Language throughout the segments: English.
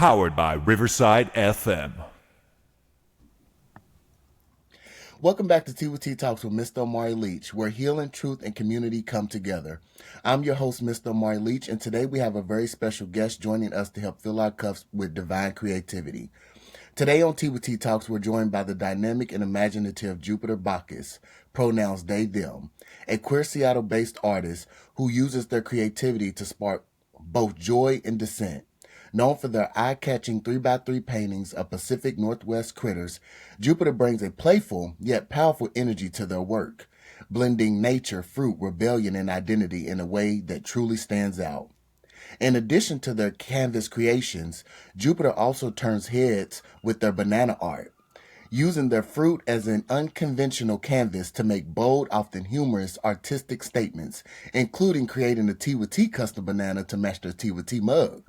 Powered by Riverside FM. Welcome back to Tea with Tea Talks with Mr. Amari Leach, where healing, truth, and community come together. I'm your host, Mr. Amari Leach, and today we have a very special guest joining us to help fill our cups with divine creativity. Today on Tea with Tea Talks, we're joined by the dynamic and imaginative Jupiter Bacchus, pronouns they, them, a queer Seattle-based artist who uses their creativity to spark both joy and dissent. Known for their eye-catching 3x3 paintings of Pacific Northwest critters, Jupiter brings a playful yet powerful energy to their work, blending nature, fruit, rebellion, and identity in a way that truly stands out. In addition to their canvas creations, Jupiter also turns heads with their banana art, using their fruit as an unconventional canvas to make bold, often humorous, artistic statements, including creating a Tea with Tea custom banana to match their Tea with Tea mug.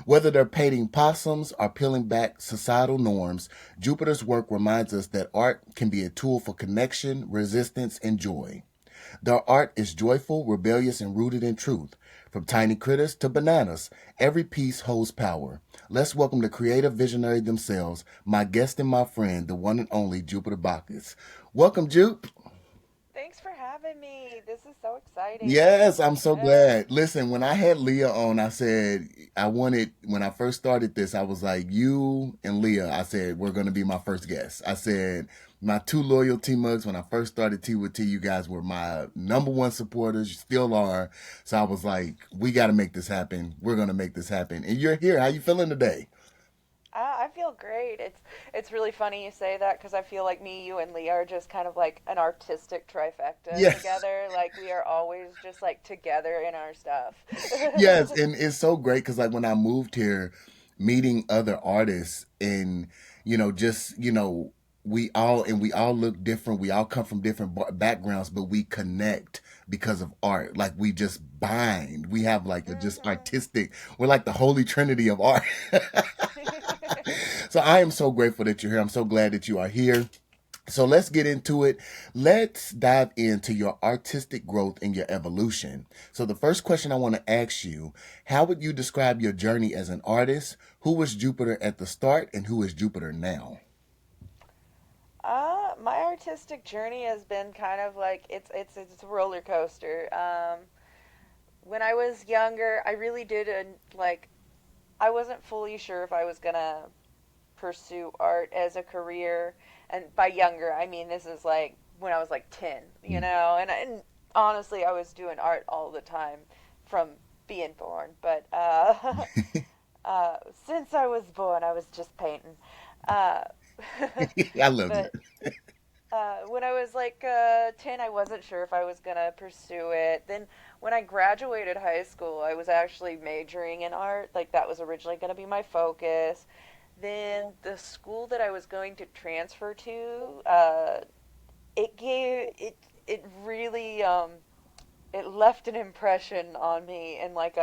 Whether they're painting possums or peeling back societal norms, Jupiter's work reminds us that art can be a tool for connection, resistance, and joy. Their art is joyful, rebellious, and rooted in truth. From tiny critters to bananas, every piece holds power. Let's welcome the creative visionary themselves, my guest and my friend, the one and only Jupiter Bacchus. Welcome, Jupe. Thanks for having me. This is so exciting. Yes, I'm so glad. Listen, when I had Leah on, I said when I first started this, I was like, you and Leah, I said, we're going to be my first guests. I said, my two loyalty mugs, when I first started Tea with Tea, you guys were my number one supporters. You still are. So I was like, we got to make this happen. We're going to make this happen. And you're here. How you feeling today? I feel great. It's really funny you say that because I feel like me, you, and Leah are just kind of like an artistic trifecta Yes. together. Like we are always just like together in our stuff. Yes. And it's so great because like when I moved here, meeting other artists and, we all look different. We all come from different backgrounds, but we connect because of art. Like we just bind. We have like a just hmm artistic. We're like the holy trinity of art. So I am so grateful that you're here. I'm so glad that you are here. So let's get into it. Let's dive into your artistic growth and your evolution. So the first question I want to ask you, how would you describe your journey as an artist? Who was Jupiter at the start and who is Jupiter now? my artistic journey has been kind of like it's a roller coaster. When I was younger, I really did like I wasn't fully sure if I was gonna pursue art as a career. And by younger, I mean this is like when I was like 10, you know. And honestly, I was doing art all the time from being born. But since I was born, I was just painting. Uh, I love but it. when I was like 10, I wasn't sure if I was going to pursue it. Then when I graduated high school, I was actually majoring in art. Like that was originally going to be my focus. Then the school that I was going to transfer to, it really it left an impression on me and like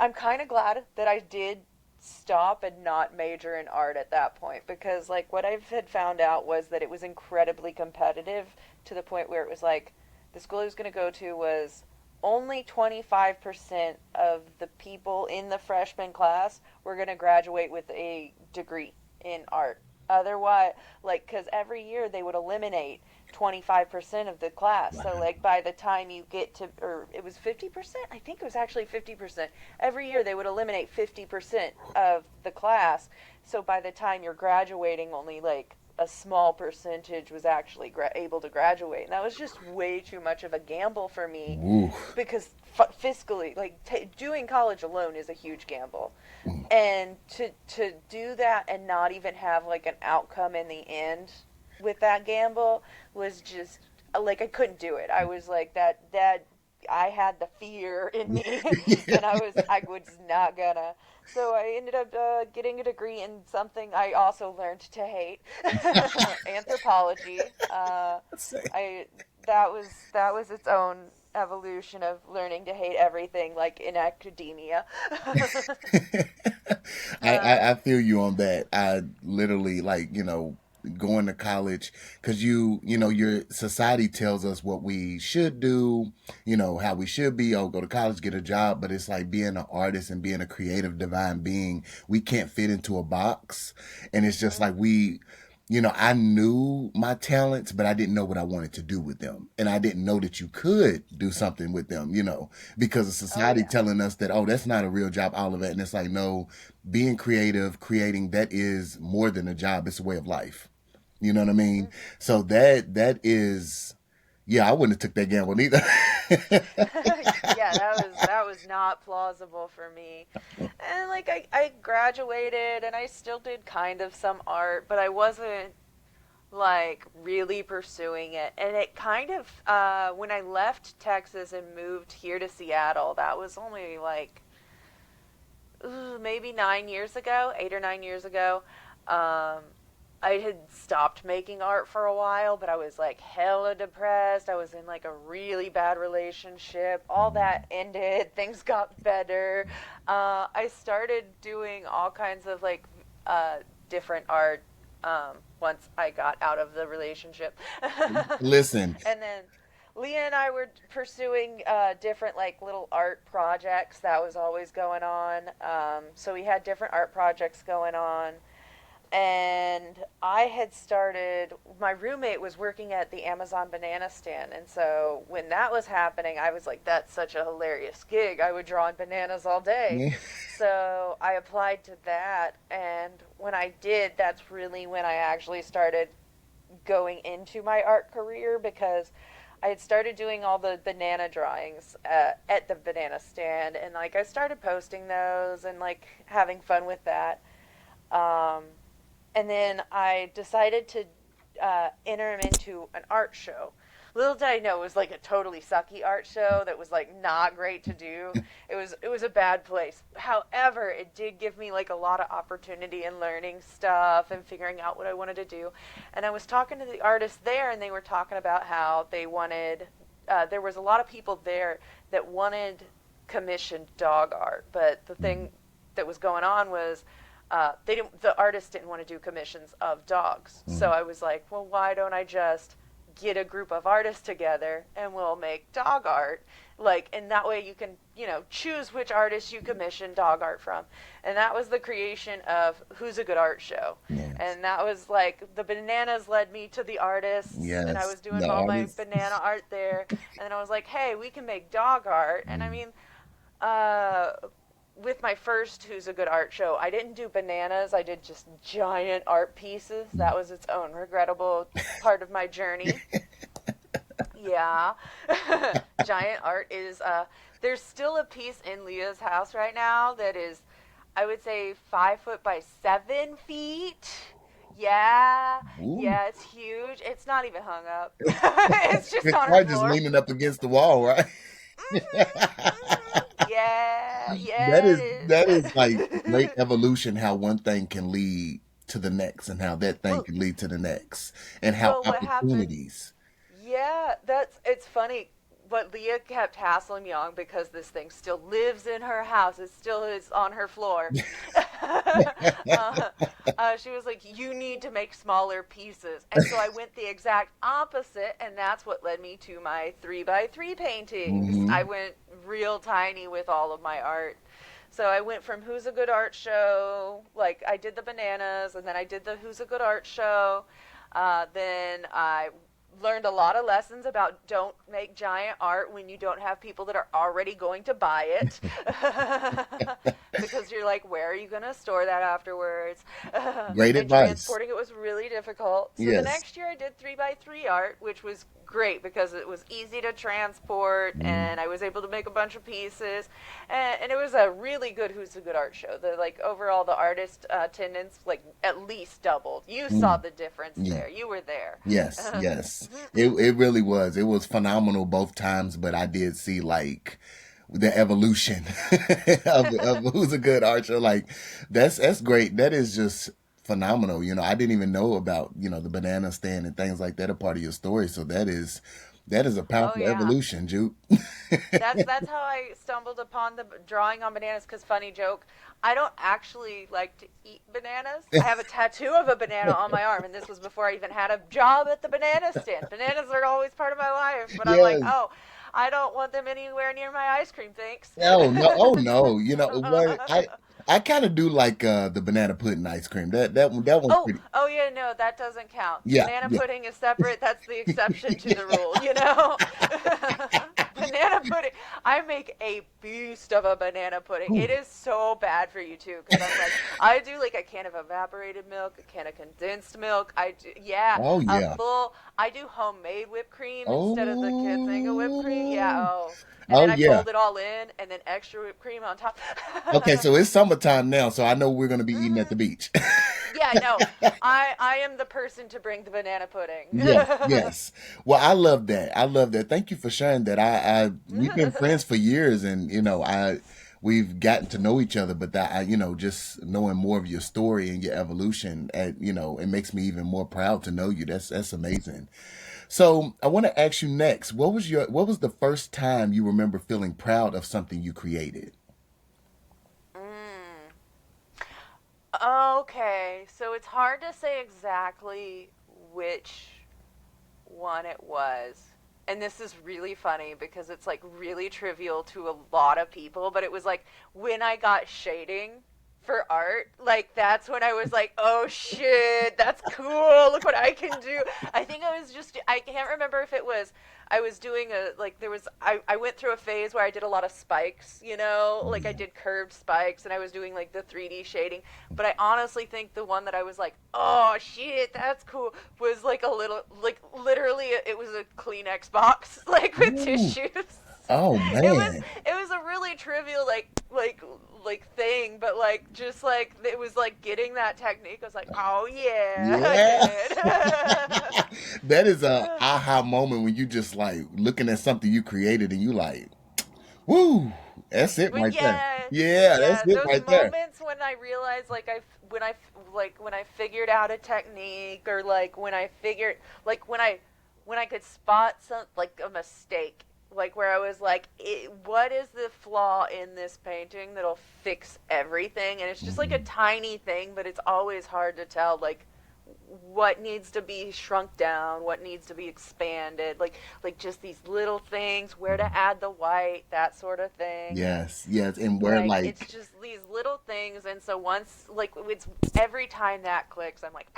I'm kind of glad that I did stop and not major in art at that point because like what I had found out was that it was incredibly competitive to the point where it was like the school I was going to go to was only 25% of the people in the freshman class were going to graduate with a degree in art. Otherwise, like, because every year they would eliminate 25% of the class. So, Wow. like, by the time you get to, or it was 50%? I think it was actually 50%. Every year they would eliminate 50% of the class. So, by the time you're graduating, only like a small percentage was actually able to graduate. And that was just way too much of a gamble for me Woo. because fiscally, like, doing college alone is a huge gamble. And to do that and not even have like an outcome in the end with that gamble was just like I couldn't do it. I was like that I had the fear in me and I was not gonna. So I ended up getting a degree in something I also learned to hate, anthropology. Say. I that was its own evolution of learning to hate everything, like in academia. I, uh, I I feel you on that. I literally like going to college, because your society tells us what we should do, how we should be. Oh, go to college, get a job. But it's like being an artist and being a creative divine being, we can't fit into a box. And it's just like I knew my talents, but I didn't know what I wanted to do with them. And I didn't know that you could do something with them, because of society telling us that, oh, that's not a real job, all of that. And it's like, no, being creative, creating, that is more than a job. It's a way of life. You know what I mean? So that is, yeah, I wouldn't have took that gamble either. Yeah, that was not plausible for me. And like I graduated and I still did kind of some art, but I wasn't like really pursuing it. And it kind of when I left Texas and moved here to Seattle, that was only like maybe 9 years ago, 8 or 9 years ago. I had stopped making art for a while, but I was like hella depressed. I was in like a really bad relationship. All that ended. Things got better. I started doing all kinds of like different art once I got out of the relationship. Listen. And then Leah and I were pursuing different like little art projects. That was always going on. So we had different art projects going on. And I had started, my roommate was working at the Amazon banana stand. And so when that was happening, I was like, that's such a hilarious gig. I would draw on bananas all day. So I applied to that. And when I did, that's really when I actually started going into my art career, because I had started doing all the banana drawings at the banana stand. And like I started posting those and like having fun with that. And then I decided to enter him into an art show. Little did I know it was like a totally sucky art show that was like not great to do. It was a bad place. However, it did give me like a lot of opportunity in learning stuff and figuring out what I wanted to do. And I was talking to the artists there, and they were talking about how they wanted. There was a lot of people there that wanted commissioned dog art, but the thing that was going on was. The artists didn't want to do commissions of dogs. So I was like, well, why don't I just get a group of artists together and we'll make dog art? Like, and that way you can, choose which artists you commission dog art from. And that was the creation of Who's a Good Art Show. Yes. And that was like, the bananas led me to the artists. Yes, and I was doing all my banana art there. And then I was like, hey, we can make dog art. And I mean, with my first Who's a Good Art Show, I didn't do bananas. I did just giant art pieces. That was its own regrettable part of my journey. Yeah. Giant art is, there's still a piece in Leah's house right now that is, I would say, 5 foot by 7 feet. Yeah. Ooh. Yeah, it's huge. It's not even hung up. It's just on her floor. Just leaning up against the wall, right? Yeah. That is like great evolution, how one thing can lead to the next and how that thing can lead to the next, and how opportunities. Yeah, it's funny. But Leah kept hassling me on because this thing still lives in her house. It still is on her floor. She was like, you need to make smaller pieces. And so I went the exact opposite, and that's what led me to my 3x3 paintings. Mm-hmm. I went real tiny with all of my art. So I went from Who's a Good Art Show, like I did the bananas, and then I did the Who's a Good Art Show. Then I learned a lot of lessons about don't make giant art when you don't have people that are already going to buy it. Because you're like, where are you going to store that afterwards? Great advice. Transporting it was really difficult. So Yes. The next year I did 3x3 art, which was great because it was easy to transport, and I was able to make a bunch of pieces, and it was a really good Who's a Good Art Show. The overall the artist attendance like at least doubled. You saw the difference there. You were there. Yes. It really was. It was phenomenal both times, but I did see like the evolution of Who's a Good Art Show. Like that's great. That is just phenomenal. I didn't even know about, the banana stand and things like that, a part of your story. So that is That is a Oh powerful yeah. evolution, Jupe. That's how I stumbled upon the drawing on bananas. Cause funny joke, I don't actually like to eat bananas. I have a tattoo of a banana on my arm, and this was before I even had a job at the banana stand. Bananas are always part of my life, but I'm like, Yes. oh, I don't want them anywhere near my ice cream, thanks. Oh no, oh no. You know what? I kind of do like the banana pudding ice cream. That one's Oh, pretty. oh yeah, no, that doesn't count. Yeah, Banana yeah. pudding is separate. That's the exception to the rule, you know? Banana pudding. I make a beast of a banana pudding. Ooh. It is so bad for you too, because I'm like, I do like a can of evaporated milk, a can of condensed milk. I do, yeah, Oh a yeah. full. I do homemade whipped cream instead of the kid thing of whipped cream. Yeah, Oh. oh, and Oh then I yeah. fold it all in, and then extra whipped cream on top. Okay, so it's summertime now, so I know we're gonna be eating at the Mhm. beach. Yeah, no, I am the person to bring the banana pudding. Yes, yes. Well, I love that. I love that. Thank you for sharing that. We've been friends for years, and we've gotten to know each other. But just knowing more of your story and your evolution, it makes me even more proud to know you. That's amazing. So I want to ask you next. What was the first time you remember feeling proud of something you created? Mm. Okay, so it's hard to say exactly which one it was. And this is really funny because it's like really trivial to a lot of people, but it was like when I got shading for art, like that's when I was like, oh shit, that's cool. Look what I can do. I think I can't remember if it was, I was doing I went through a phase where I did a lot of spikes, like I Yeah. did curved spikes and I was doing like the 3D shading. But I honestly think the one that I was like, oh shit, that's cool, was like a little, like literally, it was a Kleenex box, like with Ooh. tissues. Oh It was man. it was a really trivial like thing, but like just like it was like getting that technique. I was like, oh yeah, I Yeah. did it. That is a aha moment when you just like looking at something you created and you like, woo, that's it When right there. yeah, Yeah, that's yeah, it those right there. moments when I realized when I figured out a technique, or like when I figured like when I could spot some like a mistake, like where I was like, what is the flaw in this painting that'll fix everything? And it's just like a Mhm. tiny thing, but it's always hard to tell like what needs to be shrunk down, what needs to be expanded, like just these little things, where to add the white, that sort of thing. Yes, yes, and we're Like like, it's just these little things, and so once like it's every time that clicks, I'm like,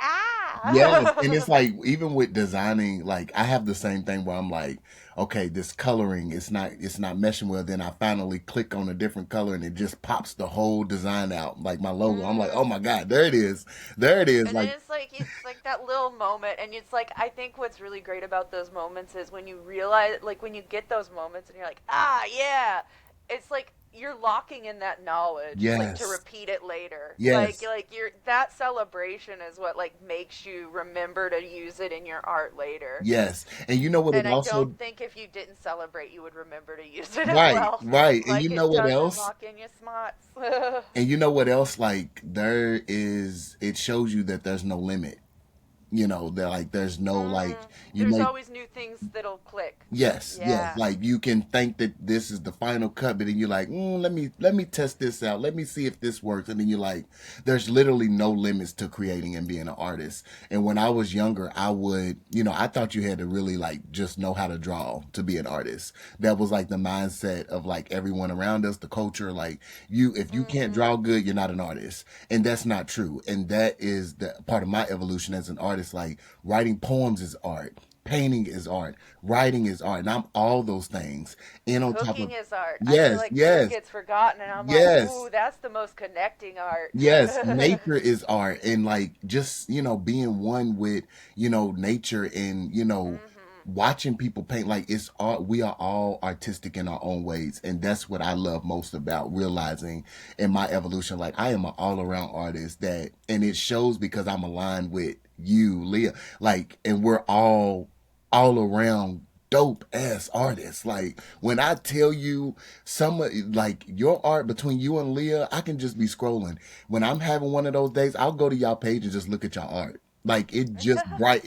yes, and ah. it's like even with designing, like I have the same thing where I'm like, okay, this coloring it's not meshing well. Then I finally click on a different color and it just pops the whole design out, like my logo. I'm like, oh Hmm. my God, there it is, there it is. And then Like, it's like that little moment, and it's like I think what's really great about those moments is when you realize, like when you get those moments, and you're like, ah, yeah, it's like you're locking in that knowledge, like to yes, repeat it later. yes, Like you're that celebration is what like makes you remember to use it in your art later. yes, and you know what it And I also, don't think if you didn't celebrate, you would remember to use it as right, well. right, and you Like know it what doesn't else? lock in your smarts. And you know what else? Like it shows you that there's no limit. That like there's no like you There's may always new things that'll click. yes, yes. Yeah. Like you can think that this is the final cut, but then you're like, let me test this out. Let me see if this works. And then you're like, there's literally no limits to creating and being an artist. And when I was younger, I thought you had to really like just know how to draw to be an artist. That was like the mindset of like everyone around us, the culture. Like if you can't Mhm. draw good, you're not an artist, and that's not true. And that is the part of my evolution as an artist. Like writing poems is art, painting is art, writing is art, and I'm all those things. And on top Cooking of is art. I feel yes, like food yes, gets forgotten, and I'm like, yes, ooh, that's the most connecting art. yes, nature is art, and like just being one with nature, and Mhm. watching people paint, like it's art. We are all artistic in our own ways, and that's what I love most about realizing in my evolution. Like I am an all-around artist, and it shows because I'm aligned with you, Leah. Like, and we're all around dope ass artists. Like when I tell you like your art between you and Leah, I can just be scrolling. When I'm having one of those days, I'll go to y'all page and just look at y'all art. Like it just bright.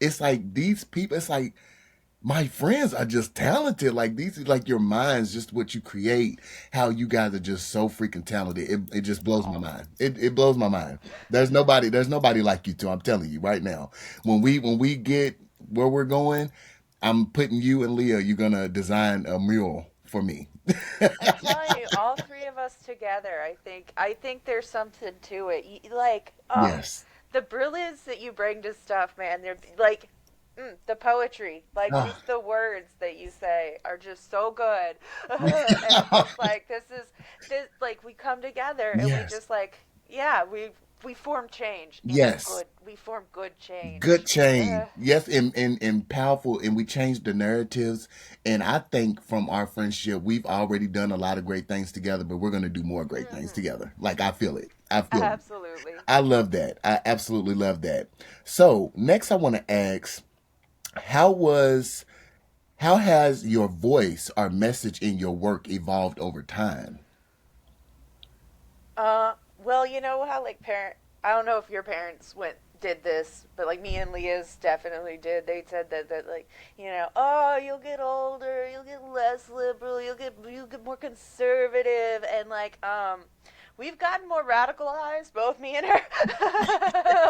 It's like these people. It's like My friends are just talented. Like these, like your minds, just what you create, how you guys are just so freaking talented. It just blows my Oh. mind. It blows my mind. There's nobody like you two. I'm telling you right now. When we get where we're going, I'm putting you and Leah. You're gonna design a mural for me. I'm telling you, all three of us together, I think there's something to it. Like, Yes. the brilliance that you bring to stuff, man. They're like, the poetry, like Ah. just the words that you say are just so good, and it's just like this. Like we come together and we Yes. just like, yeah, we form change in a Yes. good. We form good Good change. change. Yes, and powerful, and we changed the narratives. And I think from our friendship, we've already done a lot of great things together, but we're gonna do more great things Hmm. together. Like I feel it. I feel it. Absolutely. I love that. I absolutely love that. So next I want to ask, how was how has your voice or message in your work evolved over time? Well, you know how like parent. I don't know if your parents went did this, but like me and Leah's definitely did. They said that like oh, you'll get older, you'll get less liberal, you'll get more conservative, and like we've gotten more radicalized, both me and her.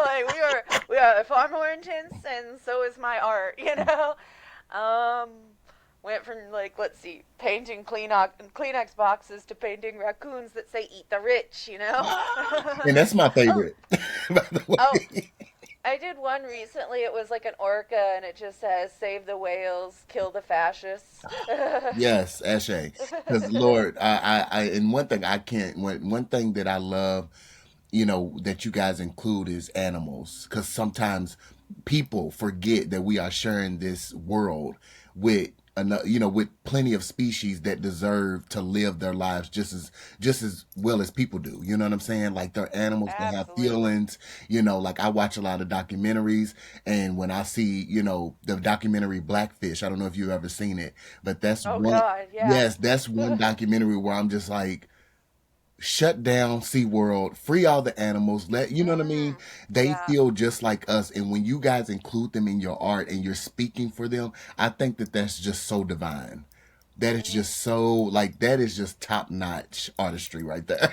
Like we are far more intense, and so is my art. Um, Went from like let's see, painting Kleenex boxes to painting raccoons that say "Eat the rich." And that's my Oh, favorite, by the oh, way. I did one recently. It was like an orca, and it just says "Save the whales, kill the fascists." Yes, Ashe. Because Lord, and one thing I can't, one thing that I love, that you guys include is animals. Because sometimes people forget that we are sharing this world with with plenty of species that deserve to live their lives just as well as people do. You know what I'm saying? Like they're animals that have Absolutely. feelings. Like I watch a lot of documentaries, and when I see the documentary Blackfish, I don't know if you've ever seen it, but that's Oh one. God, yeah. Yes, that's one documentary where I'm just like, shut down SeaWorld, free all the animals, you know what I mean? Mhm. They Yeah. feel just like us. And when you guys include them in your art and you're speaking for them, I think that that's just so divine. That is Mhm. just so, like, that is just top notch artistry right there.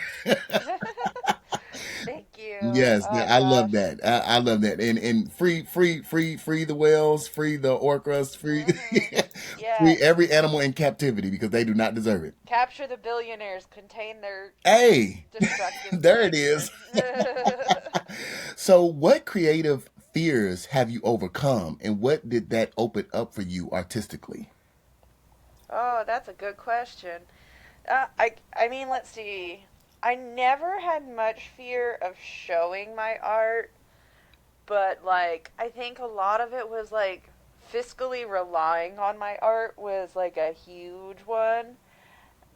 Thank you. Yes, Oh I love gosh. that. I love that. And free the whales, free the orcas, free Mhm. free Yes. every animal in captivity because they do not deserve it. Capture the billionaires. Contain their Hey, destructive there it behavior. is. So, what creative fears have you overcome, and what did that open up for you artistically? Oh, that's a good question. I mean, let's see. I never had much fear of showing my art, but like I think a lot of it was like fiscally relying on my art was like a huge one,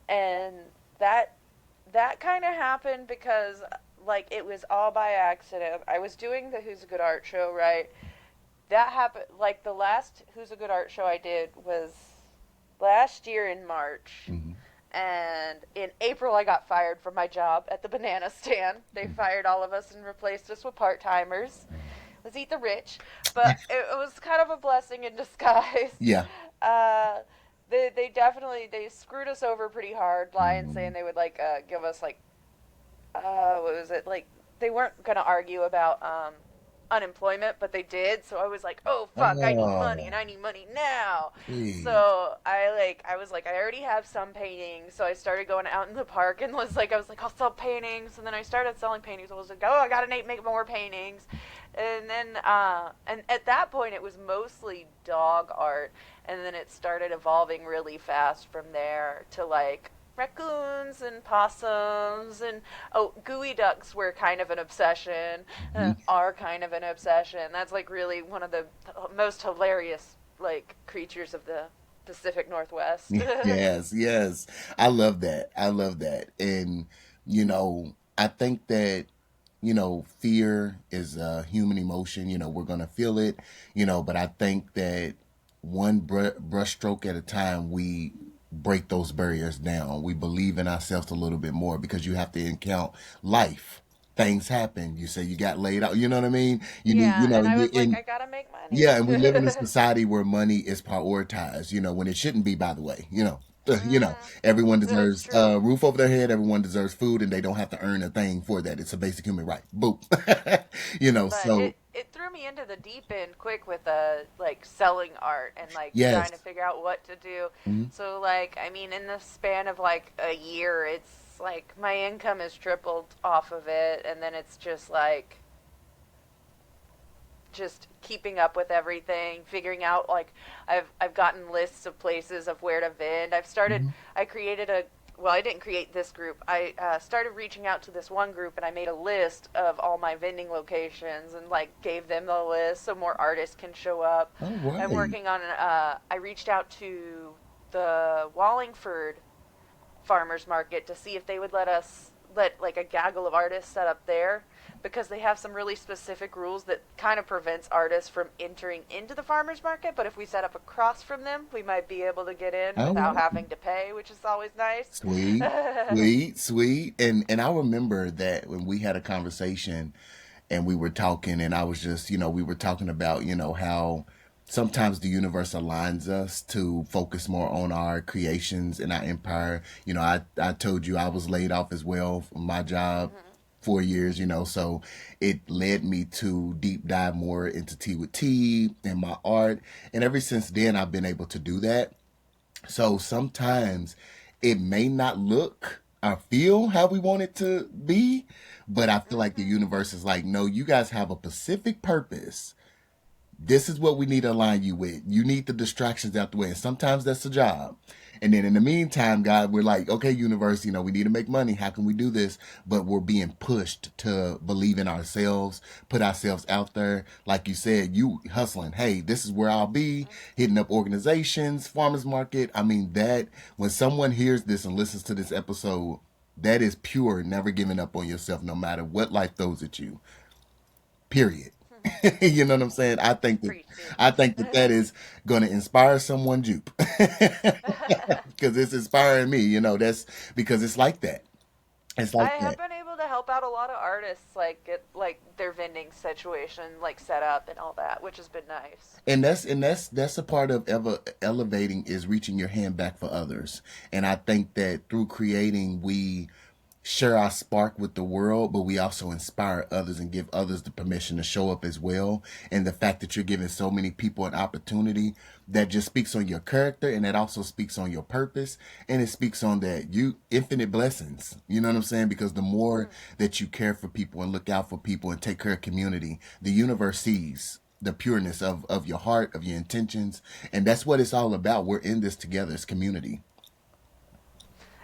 and that that kind of happened because like it was all by accident. I was doing the Who's a Good Art show, right? That happened like the last Who's a Good Art show I did was last year in March. Hmm. And in April, I got fired from my job at the banana stand. They fired all of us and replaced us with part timers. Let's eat the rich. But it was kind of a blessing in disguise. Yeah. Uh, they definitely they screwed us over pretty hard, lying saying Mm. they would like give us like what was it like they weren't gonna argue about unemployment, but they did. So I was like, oh fuck, I need money and Oh, I need money now. please. So I was like, I already have some paintings. So I started going out in the park and I was like, I'll sell paintings. And then I started selling paintings. I was like, oh, I gotta make more paintings. And then and at that point it was mostly dog art, and then it started evolving really fast from there to like raccoons and possums and gooey ducks were kind of an obsession, Mhm. are kind of an obsession. That's like really one of the most hilarious like creatures of the Pacific Northwest. Yes, yes. I love that. I love that. And, I think that, fear is a human emotion. We're going to feel it, but I think that one brushstroke at a time, we break those barriers down. We believe in ourselves a little bit more because you have to encounter life things happen. You say you got laid out. You know what I mean? You need, Yeah, and I you was like, in I gotta make yeah, money. and we live in a society where money is prioritized. When it shouldn't be. By the way, everyone That's deserves true. a roof over their head. Everyone deserves food, and they don't have to earn a thing for that. It's a basic human right. Boop. But So it threw me into the deep end quick with like selling art and like trying to yes. figure out what to do. Mhm. So like I mean in the span of like a year it's like my income has tripled off of it and then it's just keeping up with everything, figuring out like I've gotten lists of places of where to vend. Mhm. I created a well, I didn't create this group. I started reaching out to this one group and I made a list of all my vending locations and like gave them the list so more artists can show up. All I'm right. working on I reached out to the Wallingford farmers market to see if they would let like a gaggle of artists set up there because they have some really specific rules that kind of prevents artists from entering into the farmers market, but if we set up across from them we might be able to get in All without right. having to pay, which is always nice. Sweet, sweet, sweet. And I remember that when we had a conversation and we were talking, and I was just, we were talking about, how sometimes the universe aligns us to focus more on our creations and our empire. I told you I was laid off as well from my job. Hmm. 4 years, so it led me to deep dive more into tea with tea and my art. And ever since then, I've been able to do that. So sometimes it may not look or feel how we want it to be, but I feel like the Hmm. universe is like, no, you guys have a specific purpose. This is what we need to align you with. You need the distractions out the way. And sometimes that's the job. And then in the meantime, God, we're like, okay, universe, we need to make money. How can we do this? But we're being pushed to believe in ourselves, put ourselves out there. Like you said, you hustling. Hey, this is where I'll be, hitting up organizations, farmers market. I mean, that when someone hears this and listens to this episode, that is pure, never giving up on yourself, no matter what life throws at you. Period. You know what I'm saying? Preach it. I think that that is going to inspire someone, Jupe, because it's inspiring me. That's because it's like that. It's I like have that. been able to help out a lot of artists like get like their vending situation like set up and all that, which has been nice. And that's a part of ever elevating is reaching your hand back for others. And I think that through creating, we share our spark with the world, but we also inspire others and give others the permission to show up as well. And the fact that you're giving so many people an opportunity, that just speaks on your character, and that also speaks on your purpose, and it speaks on that you infinite blessings. You know what I'm saying? Because the more Mm. that you care for people and look out for people and take care of community, the universe sees the pureness of your heart, of your intentions, and that's what it's all about. We're in this together. It's community.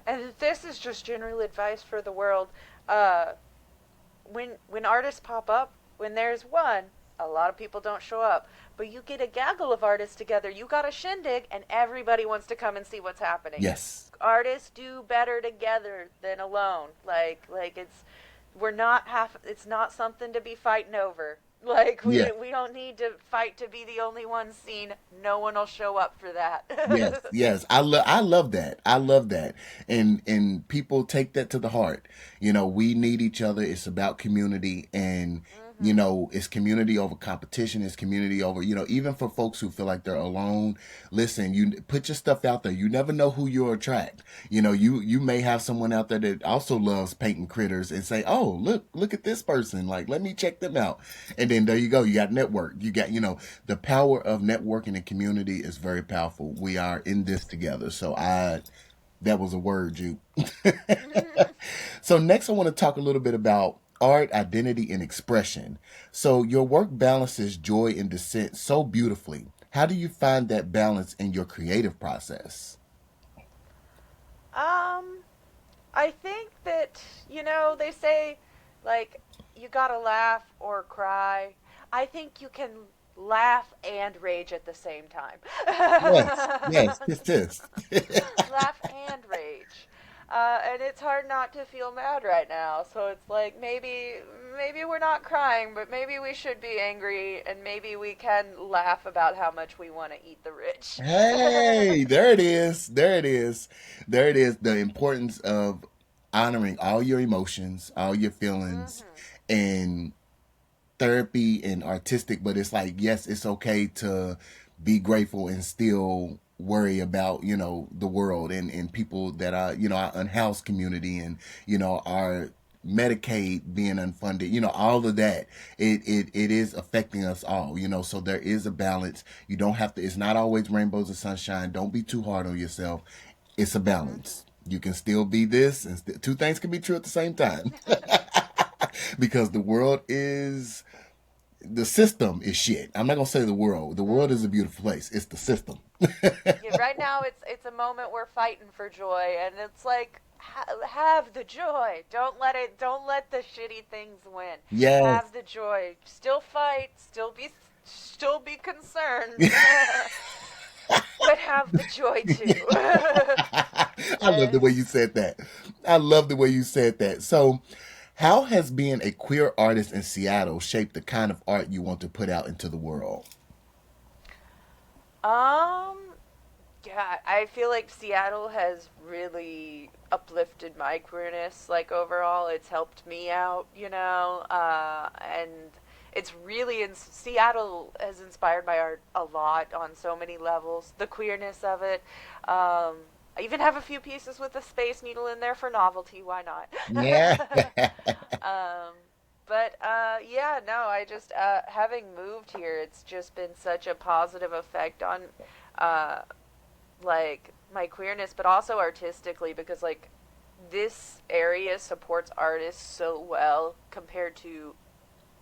And this is just general advice for the world. Uh, when artists pop up, when there's one, a lot of people don't show up. But you get a gaggle of artists together, you got a shindig, and everybody wants to come and see what's happening. Yes. Artists do better together than alone. Like we're not half. It's not something to be fighting over. Like Yeah. we don't need to fight to be the only one seen. No one will show up for Yes, that. yes. I love that. I love that. And people take that to the heart. We need each other. It's about community, and Hmm. it's community over competition. It's community over, even for folks who feel like they're alone. Listen, you put your stuff out there. You never know who you'll attract. You may have someone out there that also loves painting critters and say, "Oh, look at this person. Like, let me check them out." And then there you go. You got network. You got, the power of networking and community is very powerful. We are in this together. That was a word, you. So next I want to talk a little bit about art, identity, and expression. So your work balances joy and dissent so beautifully. How do you find that balance in your creative process? um, I think that, they say, like, you gotta laugh or cry. I think you can laugh and rage at the same time. Yes, yes, this. Laugh and rage. And it's hard not to feel mad right now. So it's like maybe we're not crying, but maybe we should be angry, and maybe we can laugh about how much we want to eat the rich. Hey, there it is. There it is. There it is. The importance of honoring all your emotions, all your feelings, Mhm. and therapy and artistic, but it's like, yes, it's okay to be grateful and still worry about, the world and people that are, our unhoused community and, our Medicaid being unfunded, all of that. It is affecting us all, so there is a balance. You don't have to, it's not always rainbows and sunshine. Don't be too hard on yourself. It's a balance. You can still be this, and two things can be true at the same time. Because the system is shit. I'm not gonna say the world. The world is a Mhm. beautiful place. It's the system. Yeah, right now it's a moment we're fighting for joy, and it's like have the joy. Don't let the shitty things win. Yes. Have the joy. Still fight. Still be concerned. But have the joy too. I love the way you said that. I love the way you said that. So, how has being a queer artist in Seattle shaped the kind of art you want to put out into the world? um, yeah, I feel like Seattle has really uplifted my queerness. Like overall, it's helped me out, and it's really Seattle has inspired my art a lot on so many levels. The queerness of it. I even have a few pieces with a space needle in there for novelty. Why not? Yeah. um, but yeah, no, I just having moved here, it's just been such a positive effect on uh, like my queerness, but also artistically because like this area supports artists so well compared to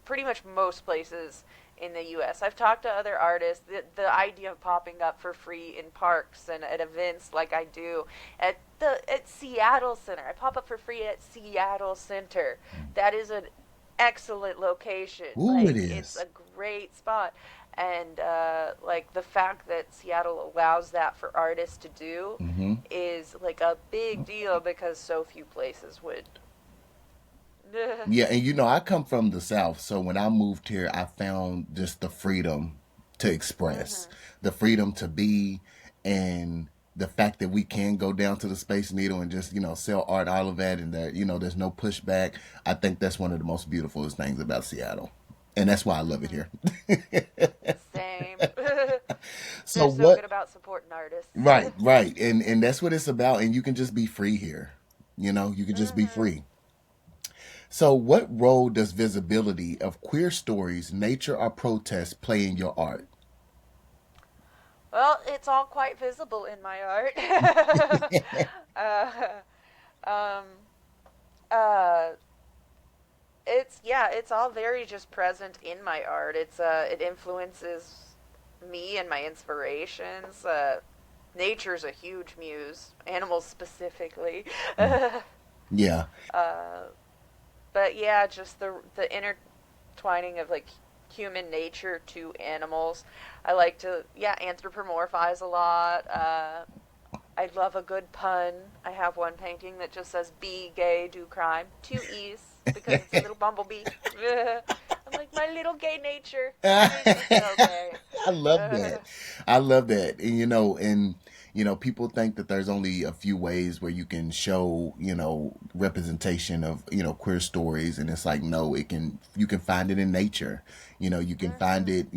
pretty much most places in the US. I've talked to other artists. The idea of popping up for free in parks and at events like I do at Seattle Center. I pop up for free at Seattle Center. That is an excellent location. Ooh, it Like it's is. a great spot. And like the fact that Seattle allows that for artists to do Mm-hmm. is like a big deal because so few places would. Yeah, and I come from the South, so when I moved here, I found just the freedom to express, Mhm. the freedom to be, and the fact that we can go down to the Space Needle and just, sell art, all of that, and that, there's no pushback. I think that's one of the most beautiful things about Seattle. And that's why I love it Mhm. here. Same. So They're so what good about supporting artists. right, right. And that's what it's about. And you can just be free here. You can just be Mhm. free. So, what role does visibility of queer stories, nature, or protest play in your art? Well, it's all quite visible in my art. uh, um, uh, it's all very just present in my art. It influences me and my inspirations. Nature's a huge muse, animals specifically. Yeah, uh, but yeah, just the intertwining of like human nature to animals. I like to anthropomorphize a lot. I love a good pun. I have one painting that just says "Be gay, do crime." Two E's because it's a little bumblebee. I'm like my little gay nature. It makes me so gay. I love that. I love that. And people think that there's only a few ways where you can show, representation of, queer stories, and it's like no, you can find it in nature. You can find Mhm. it,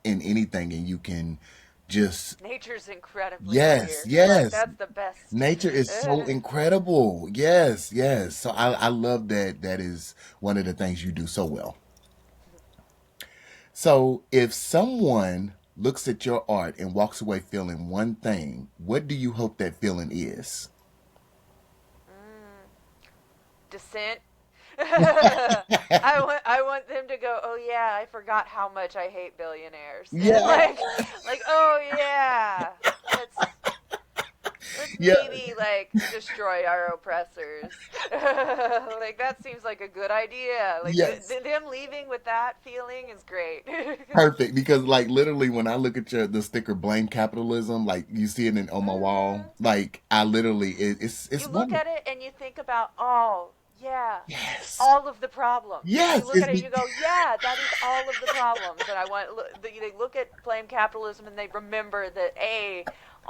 in anything, and you can just Nature's incredibly yes, queer. Like yes. that's the best. Nature is so incredible. Yes, yes. So I love that. That is one of the things you do so well. So if someone looks at your art and walks away feeling one thing, what do you hope that feeling is? Mm. Dissent. I want them to go, "Oh yeah, I forgot how much I hate billionaires." And Yeah, like, "Oh yeah. Let's yeah, maybe like destroy our oppressors." Like that seems like a good idea. Like yes. them leaving with that feeling is great. Perfect. Because like literally when I look at the sticker blame capitalism, like you see it on my wall, Mhm. like I literally it's You look wonderful. at it and you think about, oh, yeah, Yes. all of the problems. You Yes. look at it and you go, yeah, that is all of the problems. And I want they look at blame capitalism and they remember that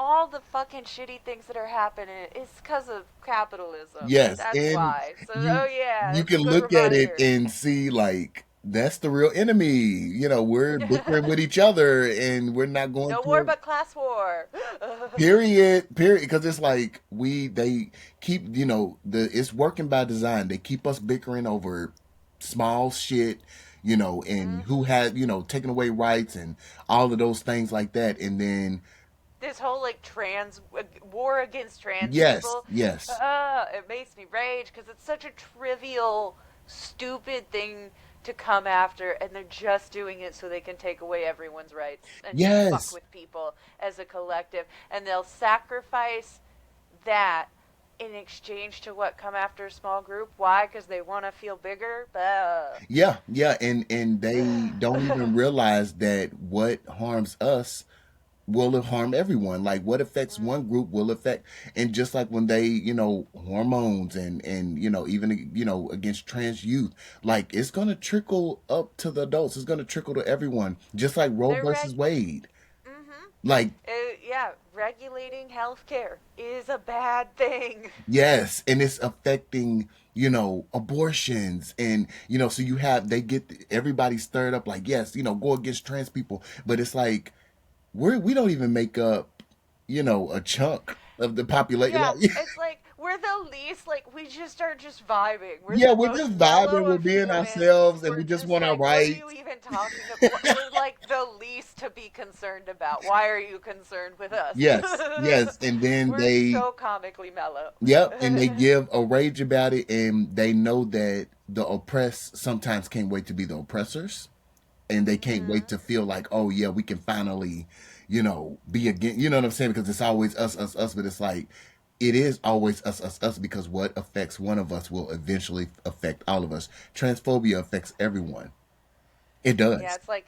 all the fucking shitty things that are happening is because of capitalism. Yes, That's and why. So, oh you yeah, you it's a can good look at it reminder. and see like that's the real enemy. We're bickering with each other and we're not going No war to but class war. period because it's like they keep it's working by design. They keep us bickering over small shit, and who Hmm. had taking away rights and all of those things like that, and then This whole like trans war against trans yes, people, yes, it makes me rage because it's such a trivial, stupid thing to come after, and they're just doing it so they can take away everyone's rights and just fuck yes, with people as a collective, and they'll sacrifice that in exchange to what come after a small group. Why? Because they want to feel bigger. yeah, and they don't even realize that what harms us will harm everyone. Like what affects one group will affect, and just like when they, hormones and even against trans youth, like it's gonna trickle up to the adults. It's gonna trickle to everyone. Just like Roe They're versus Wade. mm-hmm. Like Yeah, regulating healthcare is a bad thing. yes, and it's affecting abortions and so you have they get everybody stirred up like yes go against trans people, but it's like we don't even make up a chunk of the population. Yeah, Like, it's like we're the least, like we just are just vibing. We're yeah, the we're most just vibing, mellow we're of being humans. ourselves, and We're we just just want our like, what are you rights. even talking about? We're like the least to be concerned about. Why are you concerned with us? Yes, yes, and then We're they, so comically mellow. yep, and they give a rage about it, and they know that the oppressed sometimes can't wait to be the oppressors, and they can't wait Hmm. to feel like, oh yeah, we can finally, be again. You know what I'm saying? Because it's always us, us, us, but it's like it is always us, us, us, because what affects one of us will eventually affect all of us. Transphobia affects everyone. It Yeah, does. it's like,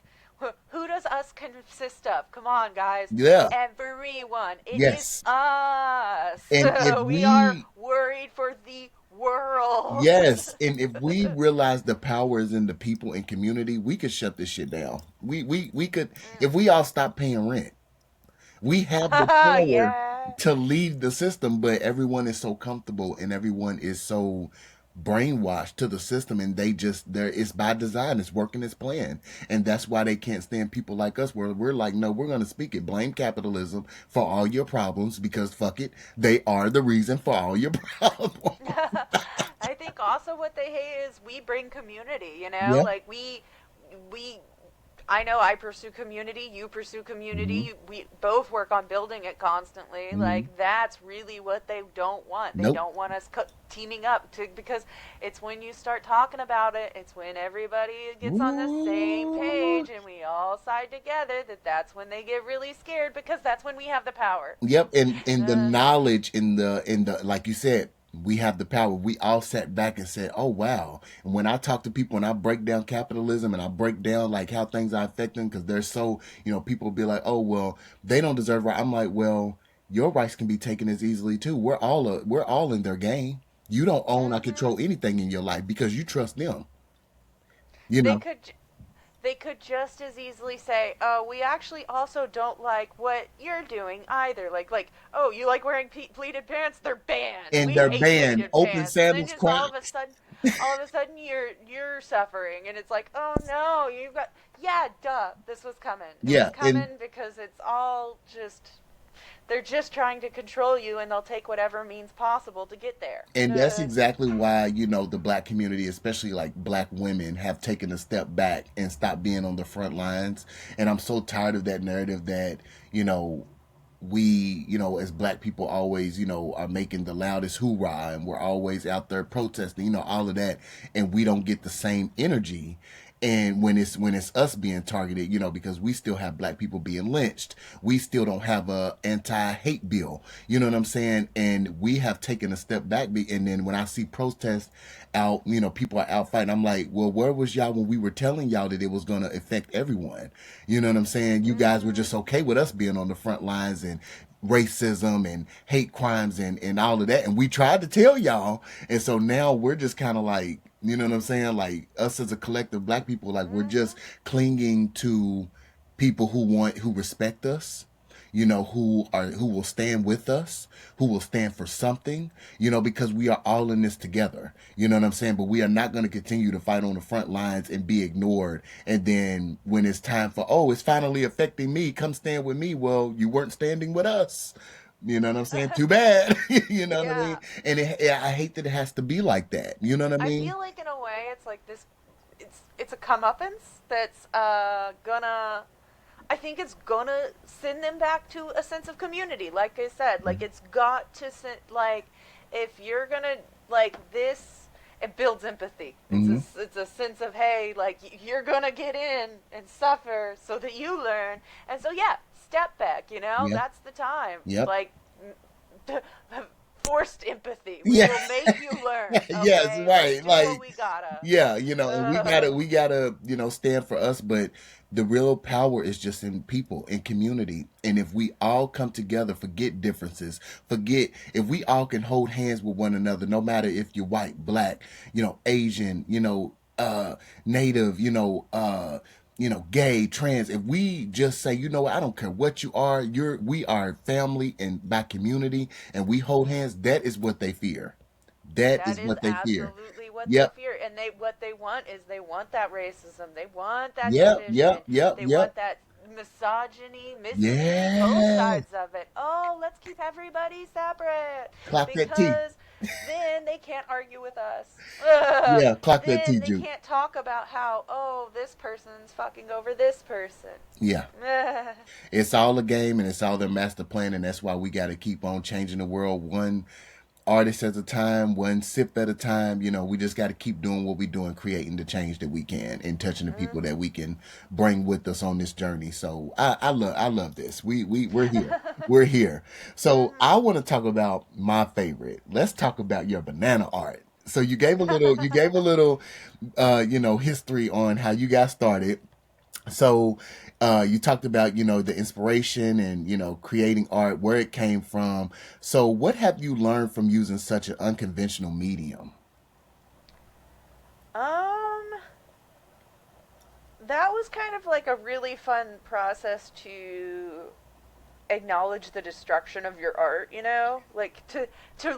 who does us consist of? Come on, guys. Yeah. Everyone. It is Yes. us. And if We are we worried for the world. yes, and if we realize the power is in the people and community, we could shut this shit down. We could if we all stop paying rent. We have the power Yeah. to leave the system, but everyone is so comfortable and everyone is so brainwashed to the system, and there it's by design, it's working its plan, and that's why they can't stand people like us where we're like, no, we're going to speak it, blame capitalism for all your problems because fuck it, they are the reason for all your problems. I think also what they hate is we bring community, Yeah. Like we I know I pursue community, you pursue Hmm. community. We both work on building it constantly. Hmm. Like that's really what they don't want. They Nope. don't want us teaming up to because it's when you start talking about it, it's when everybody gets on the same Ooh. page and we all side together that's when they get really scared because that's when we have the power. Yep, and the Uh, knowledge in the like you said, we have the power. We all sat back and said, "Oh wow!" And when I talk to people and I break down capitalism and I break down like how things are affecting, because they're so people be like, "Oh well, they don't deserve right." I'm like, "Well, your rights can be taken as easily too. We're all in their game. You don't own or mhm. control anything in your life because you trust them. You They know." could they could just as easily say, "Oh, we actually also don't like what you're doing either." "Oh, you like wearing pleated pants? They're banned. And We they're hate banned. pleated Open pants." And then sandals, just Crocs. all of a sudden, you're suffering, and it's like, "Oh no, you've got yeah, duh, this was coming. It was Yeah, and coming because it's all just they're just trying to control you, and they'll take whatever means possible to get there." And that's exactly why, the black community, especially like black women, have taken a step back and stopped being on the front lines. And I'm so tired of that narrative that, you know, we, as black people always, are making the loudest hoorah and we're always out there protesting, all of that. And we don't get the same energy. And when it's us being targeted, because we still have black people being lynched, we still don't have a anti-hate bill. You know what I'm saying? And we have taken a step back. And then when I see protests out, people are out fighting. I'm like, well, where was y'all when we were telling y'all that it was going to affect everyone? You know what I'm saying? You guys were Mm-hmm. just okay with us being on the front lines and racism and hate crimes and all of that. And we tried to tell y'all. And so now we're just kind of like, you know what I'm saying? Like us as a collective black people, like we're Mm-hmm. just clinging to people who respect us, who will stand with us, who will stand for something, because we are all in this together. You know what I'm saying? But we are not going to continue to fight on the front lines and be ignored. And then when it's time for, oh, it's finally affecting me, come stand with me. Well, you weren't standing with us. You know what I'm saying? Too bad. You know what I mean? Yeah. And I hate that it has to be like that. You know what I I mean? feel like in a way it's like this it's a comeuppance that's gonna I think it's gonna send them back to a sense of community. Like I said, like it's got to send, like if you're gonna like this, it builds empathy. Mm-hmm. It's a sense of, hey, like you're gonna get in and suffer so that you learn, and so yeah, step back. Yeah. That's the time. Yep. Like forced empathy. We Yeah. will make you learn. Yes, Okay, let's right. do what Like, we gotta. yeah, and we gotta, stand for us, but the real power is just in people, in community. And if we all come together, forget differences, if we all can hold hands with one another, no matter if you're white, black, Asian, native, gay, trans, if we just say, I don't care what you are, we are family and by community, and we hold hands, that is what they fear. That That is is what they fear. absolutely what they Yep. fear, and what they want is they want that racism, they want that Yep. division, Yep. Yep. they Yep. want that misogyny, misogyny, both Yeah. sides of it. Oh, let's keep everybody separate Clock that T. because then they can't argue with us. Ugh. Yeah. Clock that T, Then they Juke. can't talk about how, oh, this person's fucking over this person. Yeah. It's all a game and it's all their master plan, and that's why we got to keep on changing the world one artist at a time, one sip at a time. We just got to keep doing what we're doing, creating the change that we can, and touching the people that we can bring with us on this journey. So I love this. We're here. We're here. So I want to talk about my favorite. Let's talk about your banana art. So you gave a little history on how you got started. So you talked about, the inspiration and, creating art, where it came from. So what have you learned from using such an unconventional medium? Um, that was kind of like a really fun process to acknowledge the destruction of your art, like to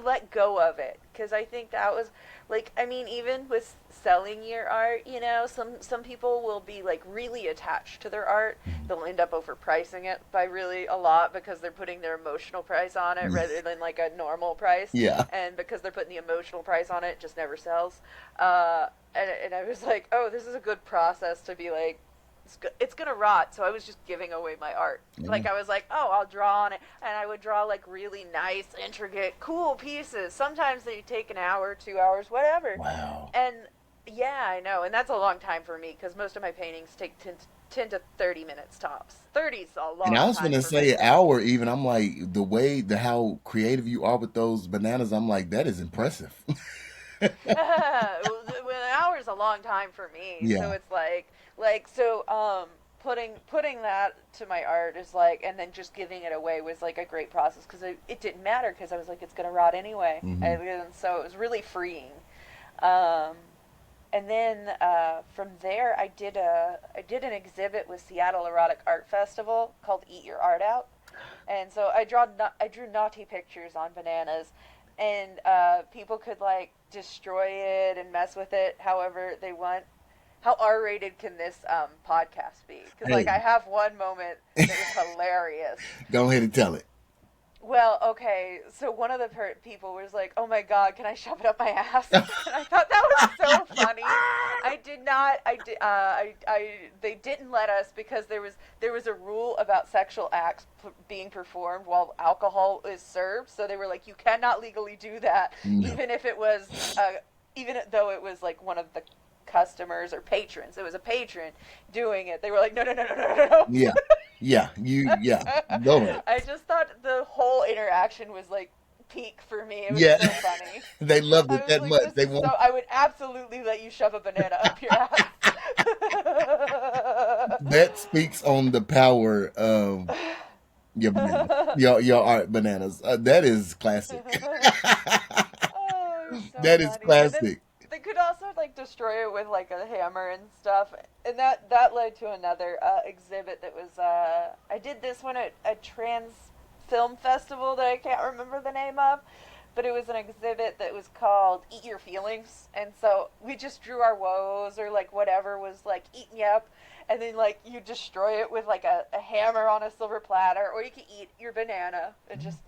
let go of it, because I think that was like, I mean, even with selling your art, some people will be like really attached to their art. They'll end up overpricing it by really a lot because they're putting their emotional price on it rather than like a normal price. Yeah. And because they're putting the emotional price on it, it just never sells. And I was like, oh, this is a good process to be like, it's gonna rot, so I was just giving away my art. Like, I was like, oh, I'll draw on it, and I would draw like really nice, intricate, cool pieces. Sometimes they take an hour, 2 hours, whatever. Wow. And yeah, I know, and that's a long time for me because most of my paintings take 10 to 30 minutes tops. 30's a long time. And I was gonna for say me. an hour even. I'm like, how creative you are with those bananas. I'm like, that is impressive. Well, an hour is a long time for me. Yeah. So it's putting that to my art is like, and then just giving it away was like a great process because it didn't matter because I was like, it's gonna rot anyway, and so it was really freeing. And then from there, I did an exhibit with Seattle Erotic Art Festival called Eat Your Art Out, and so I drew naughty pictures on bananas, and people could like destroy it and mess with it however they want. How R-rated can this podcast be? Because like I have one moment that was hilarious. Go ahead and tell it. Well, okay, so one of the people was like, "Oh my God, can I shove it up my ass?" And I thought that was so funny. I did not. They didn't let us because there was a rule about sexual acts being performed while alcohol is served. So they were like, "You cannot legally do that, even if it was, even though it was like one of the customers or patrons. It was a patron doing it. They were like, no. Yeah. Go ahead. I just thought the whole interaction was like peak for me. It was Yeah. so funny. They loved I it was that like, much. this is so, I would absolutely let you shove a banana up your ass. That speaks on the power of your bananas, your art bananas. That is classic. Oh, it was so That is funny. And then classic. they could also like destroy it with like a hammer and stuff. And that led to another exhibit that was I did this one at a trans film festival that I can't remember the name of, but it was an exhibit that was called Eat Your Feelings. And so we just drew our woes or like whatever was like eating you up, and then like you destroy it with like a hammer on a silver platter, or you can eat your banana and just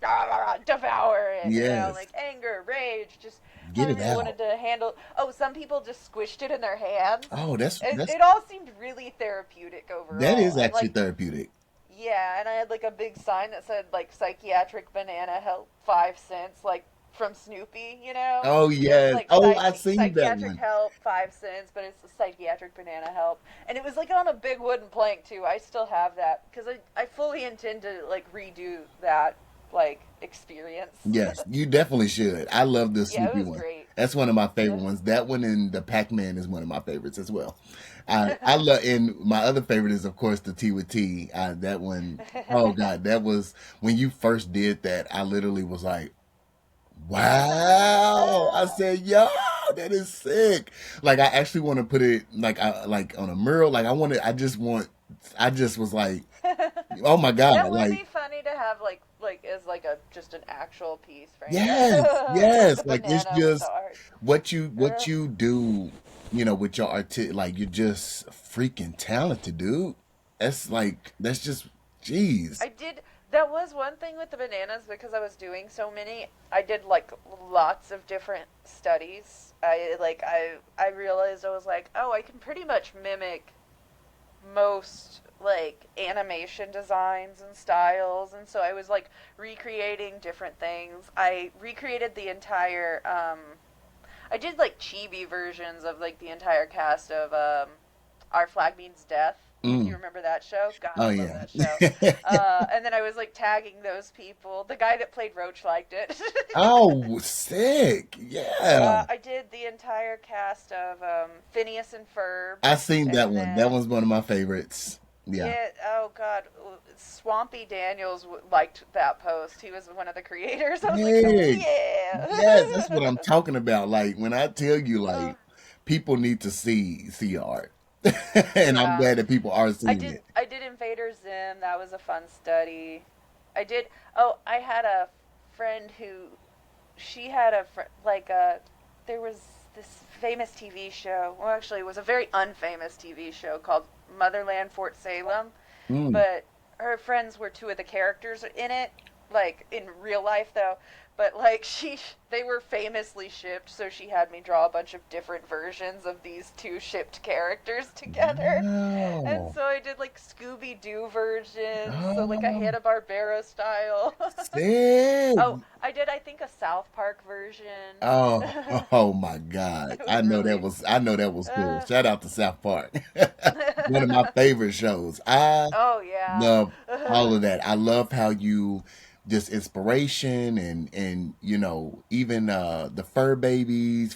devour it. You know, Yes. like anger, rage, just Get however it you wanted out. to handle. Oh, some people just squished it in their hands. Oh, It all seemed really therapeutic that overall, is and actually like therapeutic. yeah, and I had like a big sign that said like psychiatric banana help 5 cents, like from Snoopy, you know? Oh It was yes. like Oh, I seen that psychiatric one. help 5 cents, but it's a psychiatric banana help, and it was like on a big wooden plank too. I still have that because I fully intend to like redo that like experience. Yes, you definitely should. I love the Yeah, it Snoopy was one. great. That's one of my favorite Yeah. ones. That one and the Pac-Man is one of my favorites as well. I love, and my other favorite is of course the T with T. That one, oh God, that was when you first did that. I literally was like, wow. I said, yo, that is sick. Like I actually want to put it like like on a mural. Like I just was like, oh my God, That would like be funny to have like as like a just an actual piece framed yes, with yes. the Like it's banana with the just art. what you do, with your like you're just freaking talented, dude. That's just jeez. I did. That was one thing with the bananas because I was doing so many. I did like lots of different studies. I realized I was like, oh, I can pretty much mimic most like animation designs and styles, and so I was like recreating different things. I recreated the entire I did like chibi versions of like the entire cast of Our Flag Means Death. If you Mm. remember that show, God, Oh I love yeah. that show. And then I was like tagging those people. The guy that played Roach liked it. Oh, sick. Yeah. I did the entire cast of Phineas and Ferb, I seen that and one. That then one's one of my favorites. Yeah. yeah, oh God, Swampy Daniels liked that post. He was one of the creators. I was like, oh Hey, yes, that's what yeah. I'm talking about. Like when I tell you uh, like people need to see art. And I'm yeah. glad that people are seeing it. I did Invader Zim. That was a fun study. I did. Oh, I had a friend who she had a like a there was this famous TV show. Well, actually, it was a very unfamous TV show called Motherland Fort Salem, Mm. but her friends were two of the characters in it, like in real life though. But like they were famously shipped, so she had me draw a bunch of different versions of these two shipped characters together. And Wow. so I did like Scooby Doo versions, so like a Oh, Hanna Barbera style. sick. Oh, I did I think a South Park version. Oh, It oh my God. was really I know that was cool. uh, Shout out to South Park. One of my favorite shows. I oh yeah. love all of that. I love how you just inspiration and even the fur babies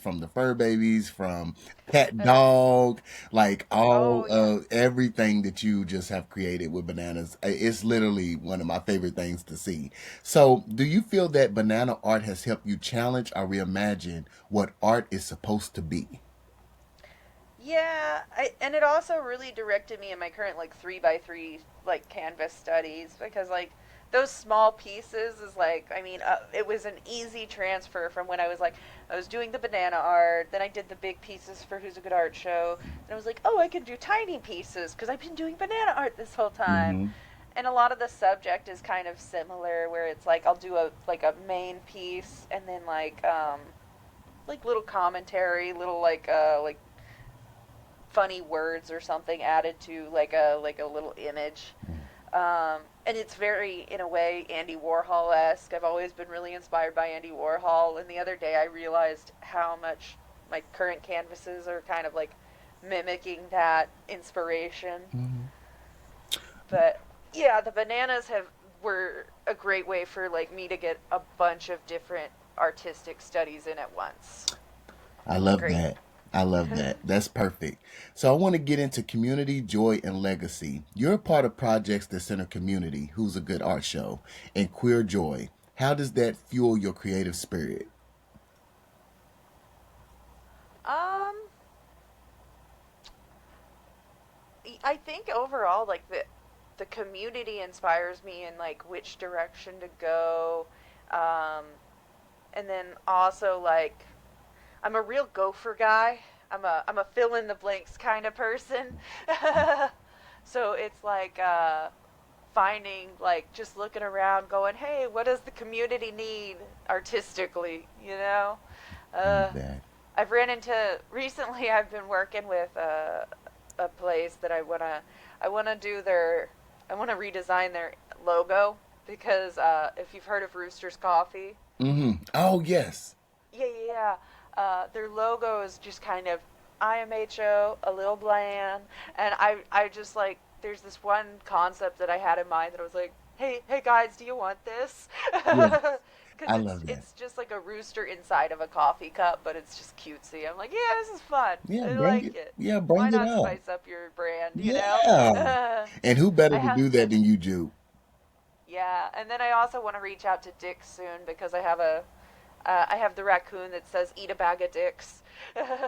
from Pet Dog, like all Oh yeah. of everything that you just have created with bananas. It's literally one of my favorite things to see. So, do you feel that banana art has helped you challenge or reimagine what art is supposed to be? Yeah, and it also really directed me in my current like 3x3 like canvas studies because like those small pieces is like I mean it was an easy transfer from when I was doing the banana art, then I did the big pieces for Who's a Good Art Show, and I was like, oh, I can do tiny pieces because I've been doing banana art this whole time. Hmm. And a lot of the subject is kind of similar where it's like I'll do a main piece and then like little commentary, little like funny words or something added to like a little image. And it's very, in a way, Andy Warhol-esque. I've always been really inspired by Andy Warhol, and the other day I realized how much my current canvases are kind of like mimicking that inspiration. Hmm. But yeah, the bananas have were a great way for like me to get a bunch of different artistic studies in at once. I love Great. that. I love that. That's perfect. So I want to get into community, joy, and legacy. You're a part of projects that center community, Who's a Good Art Show, and queer joy. How does that fuel your creative spirit? Um, I think overall, like the community inspires me in like which direction to go, um, and then also like I'm a real gopher guy. I'm a fill in the blanks kind of person. So it's like finding like just looking around, going, hey, what does the community need artistically? You know. Uh, That. I've ran into recently. I've been working with a place that I wanna do their I wanna redesign their logo because if you've heard of Rooster's Coffee, Mm-hmm. Oh, yes. yeah, yeah, yeah. Their logo is just kind of IMHO, a little bland, and I just like there's this one concept that I had in mind that I was like, hey guys, do you want this? Yeah. Because I it's love that. it's just like a rooster inside of a coffee cup, but it's just cutesy. I'm like, yeah, this is fun. Yeah, I bring like it. it. Yeah, Why bring it not out. spice up your brand? You know? Yeah. And who better I to have. do that than you, Jude? Yeah, and then I also want to reach out to Dick soon because I have the raccoon that says "Eat a bag of dicks,"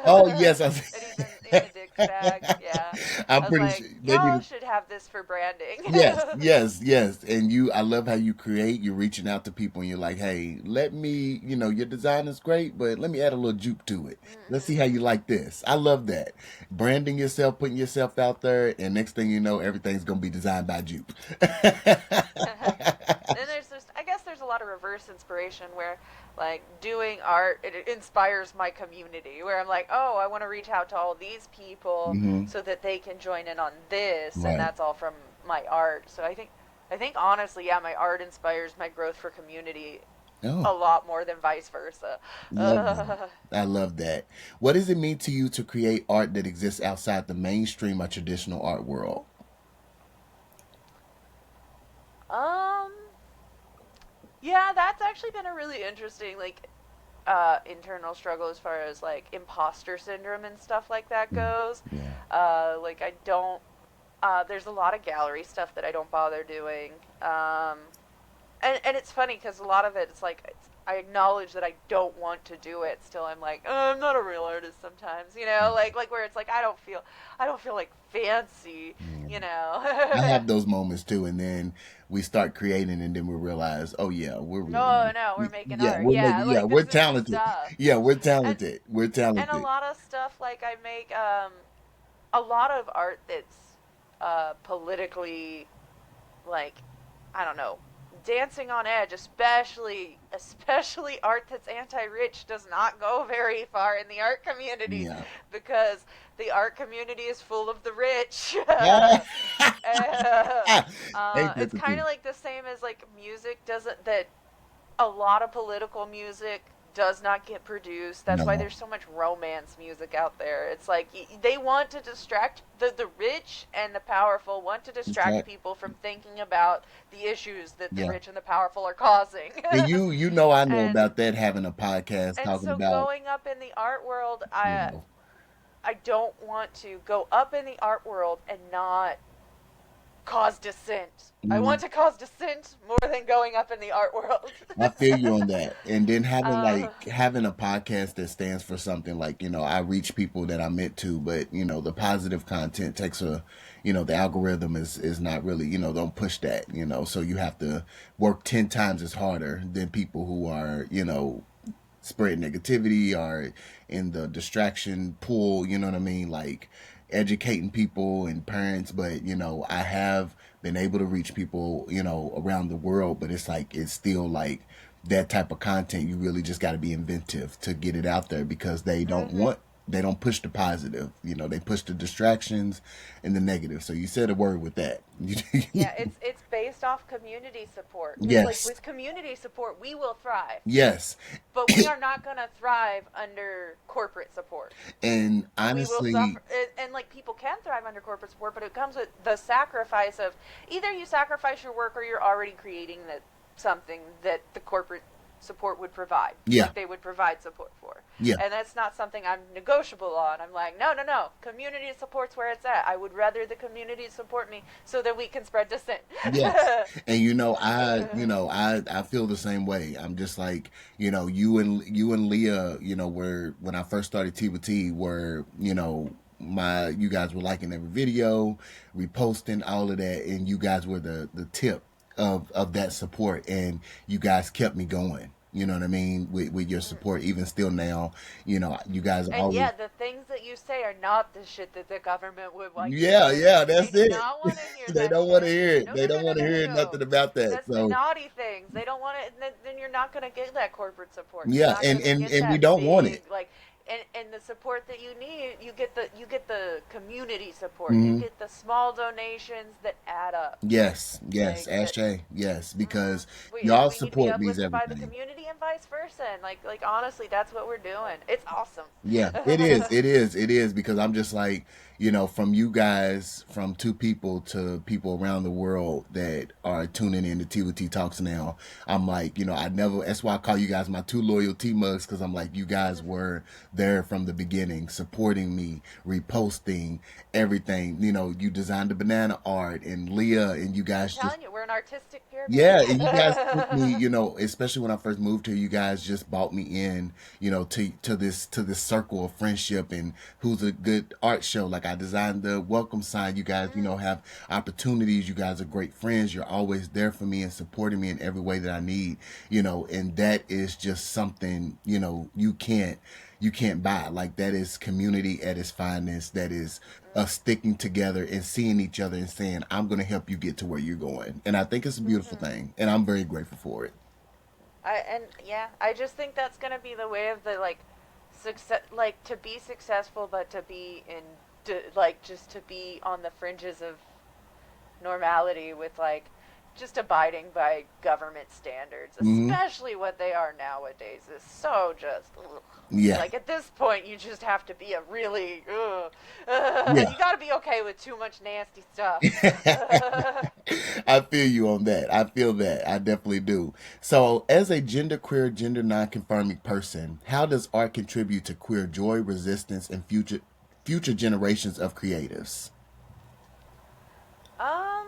Oh, yes. and he's in the dicks bag. Yeah, I'm I was pretty like, sure they need y'all to. should have this for branding. Yes, yes, yes. And I love how you create. You're reaching out to people and you're like, hey, let me, your design is great, but let me add a little juke to it. Let's see how you like this. I love that. Branding yourself, putting yourself out there, and next thing you know, everything's going to be designed by Jupe. Then there's just, I guess there's a lot of reverse inspiration where, like, doing art, it inspires my community. Where I'm like, oh, I want to reach out to all these people Hmm. so that they can join in on this, and Right. that's all from my art. So I think honestly, yeah, my art inspires my growth for community a Oh, lot more than vice versa. love that. I love that. What does it mean to you to create art that exists outside the mainstream or traditional art world? um, yeah, that's actually been a really interesting like internal struggle as far as like imposter syndrome and stuff like that Mm. goes. Yeah. Like I don't. There's a lot of gallery stuff that I don't bother doing. And it's funny because a lot of it, it's like I acknowledge that I don't want to do it. Still, I'm like, I'm not a real artist sometimes, like where it's like I don't feel like fancy, Yeah. you know. I have those moments too, and then we start creating, and then we realize, oh yeah, we're really No, nice. no, we're making Yeah, art. we're Yeah, making, yeah, like we're this is the talented. stuff. Yeah, we're And talented. We're and a talented. lot of stuff like I make a lot of art that's politically like I don't know, dancing on edge, especially art that's anti-rich does not go very far in the art community Yeah. because the art community is full of the rich. Ain't that It's the kind truth? of like the same as like music doesn't that a lot of political music does not get produced. That's why No, there's so much romance music out there. It's like they want to distract the rich and the powerful want to that's distract right. people from thinking about the issues that the Yeah. rich and the powerful are causing. And I know and about that, having a podcast and talking so about, going up in the art world, you I know, I don't want to go up in the art world and not cause dissent. I mm, want to cause dissent more than going up in the art world. I feel you on that. And then uh, having a podcast that stands for something like, I reach people that I'm meant to, but the positive content takes the algorithm is not really, don't push that, so you have to work 10 times as harder than people who are, spread negativity or in the distraction pool, you know what I mean? Like educating people and parents, but I have been able to reach people, around the world, but it's still like that type of content. You really just got to be inventive to get it out there because mhm. they don't push the positive, they push the distractions and the negative. So you said a word with that. Yeah, it's based off community support because like Yes. with community support we will thrive, Yes. but we are not going to thrive under corporate support. And We will suffer, honestly, and like people can thrive under corporate support, but it comes with the sacrifice of either you sacrifice your work or you're already creating something that the corporate support would provide, yeah, like they would provide support for, yeah. and that's not something I'm negotiable on. I'm like, no, no, no, community support's where it's at. I would rather the community support me so that we can spread dissent. Yes. And I feel the same way. I'm just like, you and Leah, were when I first started T with T were, you guys were liking every video, reposting all of that, and you guys were the tip of that support, and you guys kept me going. You know what I mean? With your support, even still now, you guys are And always. yeah, the things that you say are not the shit that the government would like you to Yeah, hear. yeah, They that's do it. not want to hear They that don't want to shit. hear it. No, They no, no, don't no, want to no, no, hear no. nothing about that. That's the So naughty things. They don't want it. Then you're not going to get that corporate support. You're yeah, not and going to and get and we that don't want it. big and the support that you need. You get the community support. You Hmm. get the small donations that add up. Yes, yes, Like that. Ashay, yes, because y'all We need to be support means uplifted by the everything. community and vice versa. And like honestly, that's what we're doing. It's awesome. Yeah, it is. It is. It is because I'm just like, from you guys, from two people to people around the world that are tuning in to T with T Talks now. I'm like, that's why I call you guys my two loyal T mugs because I'm like, you guys were there from the beginning, supporting me, reposting everything. You designed the banana art and Leah and you I'm guys just. telling you, we're an artistic pyramid. Yeah, and you guys took me, especially when I first moved here, you guys just brought me in, to this circle of friendship and who's a good art show. Like I designed the welcome sign. You guys, have opportunities. You guys are great friends. You're always there for me and supporting me in every way that I need, and that is just something, you can't buy. Like that is community at its finest. That is us sticking together and seeing each other and saying, I'm going to help you get to where you're going. And I think it's a beautiful thing. And I'm very grateful for it. I just think that's gonna be the way of the success, like to be successful, but to be just to be on the fringes of normality with just abiding by government standards, Hmm. especially what they are nowadays, is so just ugh. Yeah. Like at this point, you just have to be a really Yeah. you got to be okay with too much nasty stuff. I feel you on that. I feel that. I definitely do. So, as a genderqueer, gender non-conforming person, how does art contribute to queer joy, resistance, and future generations of creatives? um,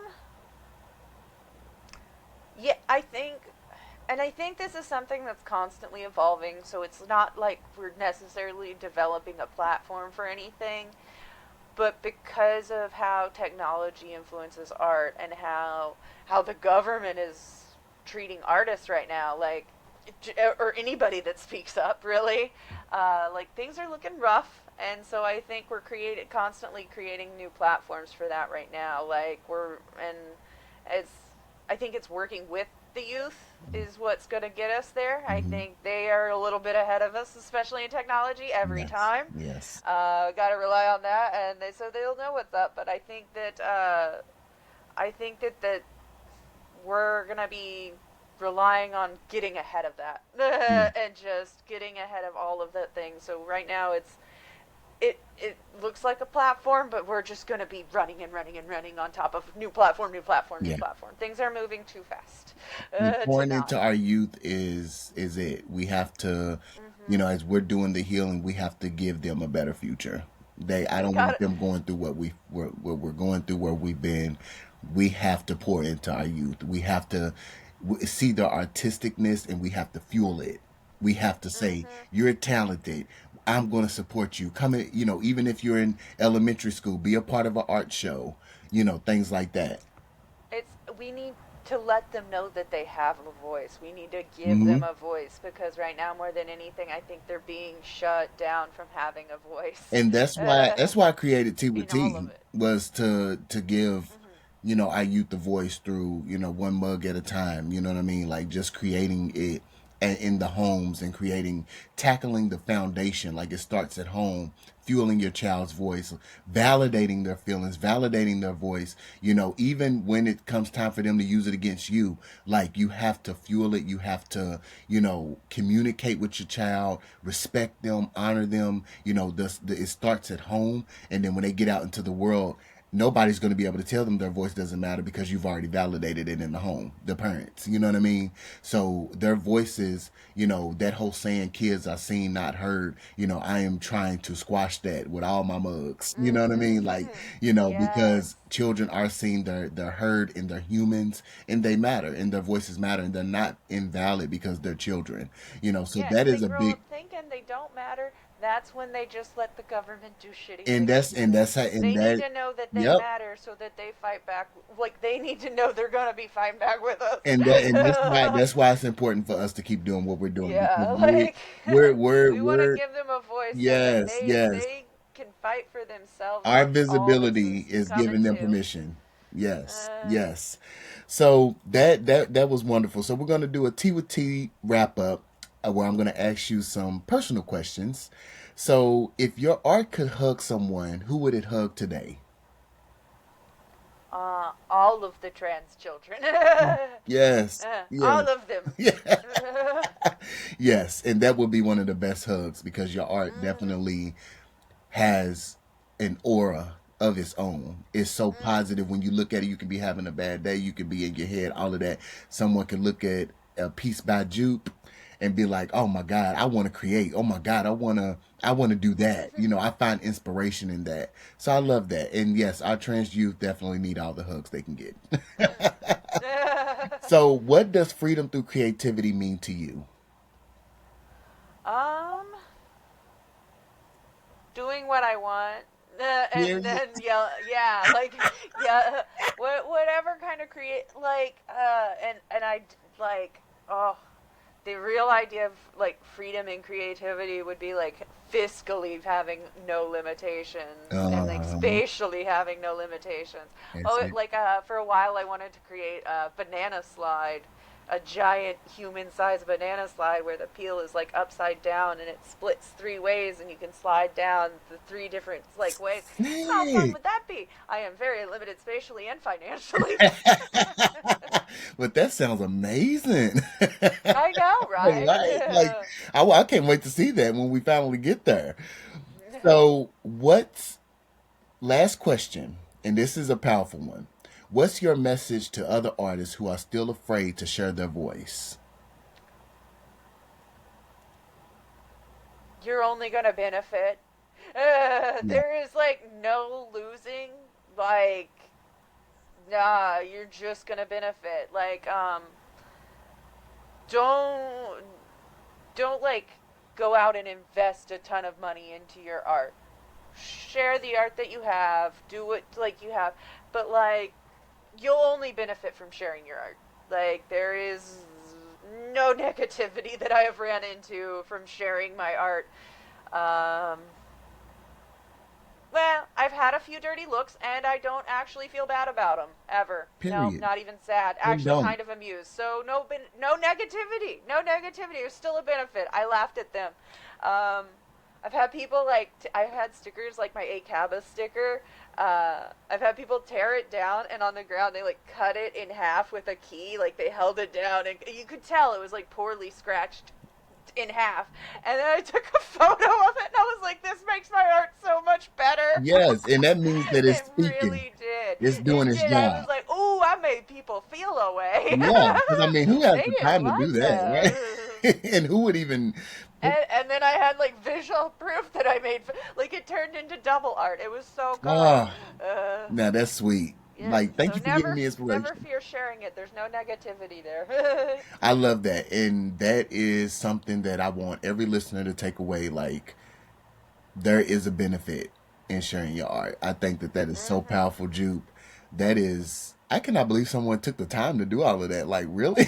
yeah, I think this is something that's constantly evolving. So it's not like we're necessarily developing a platform for anything, but because of how technology influences art and how the government is treating artists right now, or anybody that speaks up, really, things are looking rough. And so I think we're constantly creating new platforms for that right now. It's I think it's working with the youth is what's going to get us there. I Hmm. think they are a little bit ahead of us, especially in technology, every Yes. time. Yes. Got to rely on that, and so they'll know what's up. But I think that we're gonna be relying on getting ahead of that Mm. and just getting ahead of all of that things. So right now it looks like a platform, but we're just going to be running and running and running on top of new platform, new platform, new Yeah. platform. Things are moving too fast to Pouring not. into our youth is it. We have to, Mm-hmm. as we're doing the healing, we have to give them a better future. I We don't got want it. them going through what we're going through, where we've been. We have to pour into our youth. We have to see their artisticness, and we have to fuel it. We have to say, Mm-hmm. you're talented. I'm going to support you. Come in, even if you're in elementary school, be a part of an art show. Things like that. We need to let them know that they have a voice. We need to give Hmm. them a voice because right now, more than anything, I think they're being shut down from having a voice And that's why I created T with in all of T, it. was to give Mm-hmm. our youth a voice through one mug at a time. You know what I mean? Like just creating it in the homes and tackling the foundation. Like it starts at home, fueling your child's voice, validating their feelings, validating their voice. Even when it comes time for them to use it against you, like you have to fuel it. You have to communicate with your child, respect them, honor them. It starts at home, and then when they get out into the world, nobody's going to be able to tell them their voice doesn't matter because you've already validated it in the home, the parents. You know what I mean? So their voices, that whole saying, kids are seen, not heard, I am trying to squash that with all my mugs. You know what I mean? Like, Mm-hmm. because Yes. children are seen, they're heard, and they're humans, and they matter, and their voices matter, and they're not invalid because they're children. So Yeah, that if they is a grow big. up thinking they don't matter, that's when they just let the government do shitty And things to them. that's how, They and need that, to know that they yep. matter so that they fight back. Like, they need to know they're gonna be fighting back with us. And that's why it's important for us to keep doing what we're doing, because Yeah, like, we want to we're give them a voice so that yes, yes. they can fight for themselves Our when all this visibility is is coming giving them to. permission. Yes, Uh, yes. So that was wonderful. So we're gonna do a T with T wrap up, where I'm gonna ask you some personal questions. So if your art could hug someone, who would it hug today? all of the trans children. Yes, yes, All of them. yeah, yes. And that would be one of the best hugs, because your art Mm, definitely has an aura of its own. It's so mm, positive. When you look at it, you can be having a bad day, you can be in your head, all of that. Someone can look at a piece by Jupe and be like, "Oh my God, I want to create. Oh my God, I want to do that." I find inspiration in that. So I love that. And yes, our trans youth definitely need all the hugs they can get. mm. So, what does freedom through creativity mean to you? um, doing what I want. And Period. then yeah, like yeah, whatever kind of and like oh, the real idea of like freedom and creativity would be like fiscally having no limitations and like Uh, spatially having no limitations. that's Oh, it. like for a while I wanted to create a banana slide, a giant human-sized banana slide where the peel is like upside down and it splits three ways and you can slide down the three different like ways. How fun Snake. would that be? I am very limited spatially and financially. But that sounds amazing. I know, right? Right? Like, I can't wait to see that when we finally get there. So, what's last question? And this is a powerful one. What's your message to other artists who are still afraid to share their voice? You're only gonna benefit. Yeah. There is like no losing. Like, nah, you're just gonna benefit. Like, don't like go out and invest a ton of money into your art. Share the art that you have. Do what like you have, but like you'll only benefit from sharing your art. Like, there is no negativity that I have ran into from sharing my art. Um, well, I've had a few dirty looks, and I don't actually feel bad about them ever. No, Period. not even sad. And Actually, don't. kind of amused. So no negativity. No negativity. It was still a benefit. I laughed at them. Um, I've had people like I've had stickers like my ACABA sticker. I've had people tear it down, and on the ground they like cut it in half with a key. Like, they held it down, and you could tell it was like poorly scratched in half. And then I took a photo of it, and I was like, "This makes my art so much better." Yes, and that means that it's It speaking. really did. It's doing It its did. I was job. like, "Ooh, I made people feel a way." Yeah, because I mean, who has They the didn't time to do like that, that. right? And who would even put, And then I had like visual proof that I made, like, it turned into double art. It was so good. ah, Uh, now that's sweet. yeah. Like, thank So you for giving never, me never inspiration. fear sharing it. There's no negativity there. I love that. And that is something that I want every listener to take away. Like, there is a benefit in sharing your art. I think that that is so Hmm. powerful, Jupe. That is, I cannot believe someone took the time to do all of that. Like, really?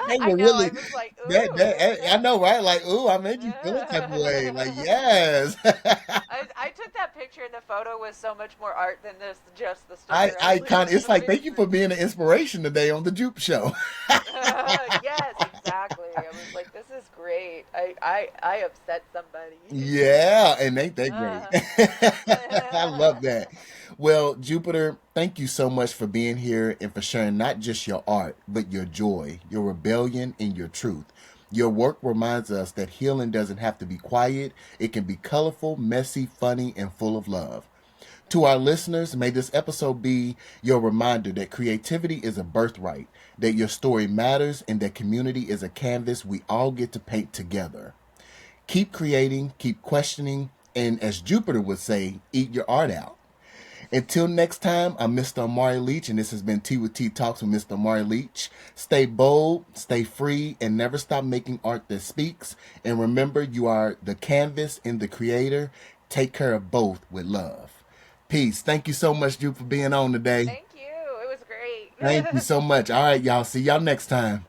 They I were know. I really, was like, I ooh. know, right? Like, ooh, I made you feel a type of way. Like, yes. I took that picture, and the photo was so much more art than this just the sticker I was looking It's at like, thank you for picture. being an inspiration today on the Jupe Show. Yes, exactly. I was like, this is great. I upset somebody. Yeah, and they great. Uh, I love that. Well, Jupiter, thank you so much for being here and for sharing not just your art, but your joy, your rebellion, and your truth. Your work reminds us that healing doesn't have to be quiet. It can be colorful, messy, funny, and full of love. To our listeners, may this episode be your reminder that creativity is a birthright, that your story matters, and that community is a canvas we all get to paint together. Keep creating, keep questioning, and as Jupiter would say, eat your art out. Until next time, I'm Mr. Amari Leach, and this has been Tea with Tea Talks with Mr. Amari Leach. Stay bold, stay free, and never stop making art that speaks. And remember, you are the canvas and the creator. Take care of both with love. Peace. Thank you so much, Jupe, for being on today. Thank you. It was great. Thank you so much. All right, y'all. See y'all next time.